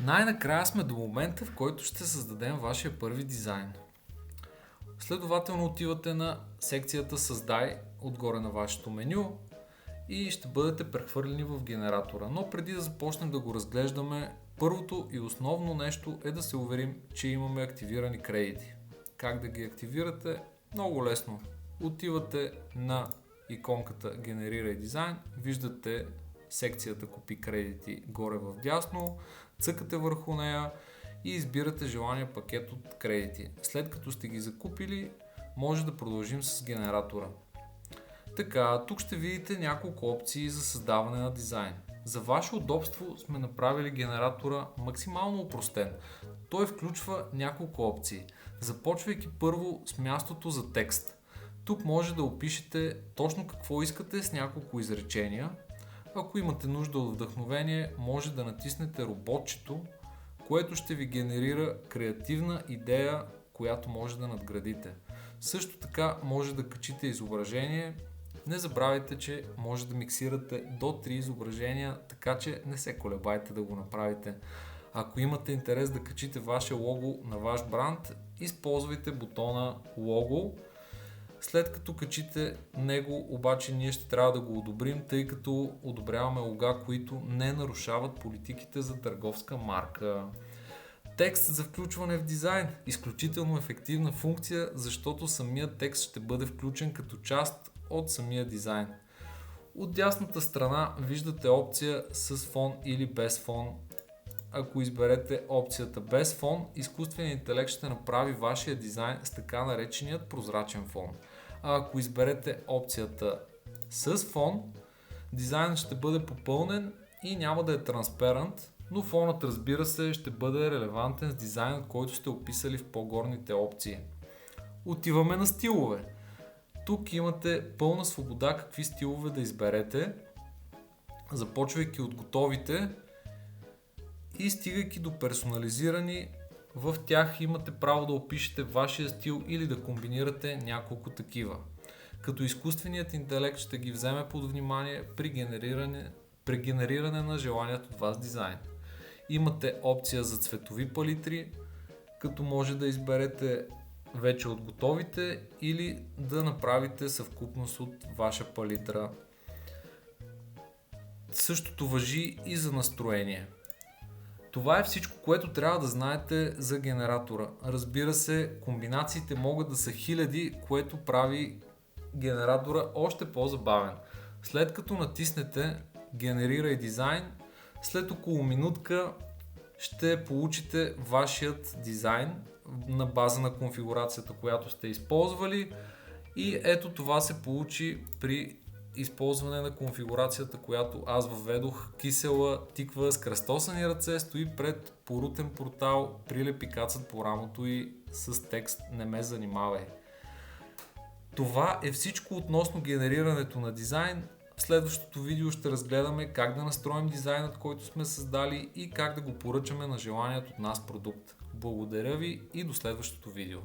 Най-накрая сме до момента, в който ще създадем вашия първи дизайн. Следователно отивате на секцията Създай отгоре на вашето меню и ще бъдете прехвърлени в генератора. Но преди да започнем да го разглеждаме, първото и основно нещо е да се уверим, че имаме активирани кредити. Как да ги активирате? Много лесно. Отивате на иконката Генерирай дизайн, виждате секцията Купи кредити горе в дясно, цъкате върху нея и избирате желания пакет от кредити. След като сте ги закупили, може да продължим с генератора. Така, тук ще видите няколко опции за създаване на дизайн. За ваше удобство сме направили генератора максимално упростен. Той включва няколко опции, започвайки първо с мястото за текст. Тук може да опишете точно какво искате с няколко изречения. Ако имате нужда от вдъхновение, може да натиснете роботчето, което ще ви генерира креативна идея, която може да надградите. Също така може да качите изображение. Не забравяйте, че може да миксирате до 3 изображения, така че не се колебайте да го направите. Ако имате интерес да качите ваше лого на ваш бранд, използвайте бутона лого. След като качите него, обаче ние ще трябва да го одобрим, тъй като одобряваме лога, които не нарушават политиките за търговска марка. Текст за включване в дизайн. Изключително ефективна функция, защото самият текст ще бъде включен като част от самия дизайн. От дясната страна виждате опция с фон или без фон. Ако изберете опцията без фон, изкуственият интелект ще направи вашия дизайн с така нареченият прозрачен фон. А ако изберете опцията с фон, дизайнът ще бъде попълнен и няма да е транспарант, но фонът, разбира се, ще бъде релевантен с дизайнът, който сте описали в по-горните опции. Отиваме на стилове. Тук имате пълна свобода какви стилове да изберете, започвайки от готовите и стигайки до персонализирани. В тях имате право да опишете вашия стил или да комбинирате няколко такива. Като изкуственият интелект ще ги вземе под внимание при генериране на желаният от вас дизайн. Имате опция за цветови палитри, като може да изберете вече от готовите или да направите съвкупност от ваша палитра. Същото важи и за настроение. Това е всичко, което трябва да знаете за генератора. Разбира се, комбинациите могат да са хиляди, което прави генератора още по-забавен. След като натиснете Генерирай дизайн, след около минутка ще получите вашият дизайн на база на конфигурацията, която сте използвали, и ето това се получи при използване на конфигурацията, която аз въведох. Кисела тиква с кръстосани ръце, стои пред порутен портал, прилепи кацат по рамото и с текст "Не ме занимавай". Това е всичко относно генерирането на дизайн. В следващото видео ще разгледаме как да настроим дизайнът, който сме създали, и как да го поръчаме на желаният от нас продукт. Благодаря ви и до следващото видео.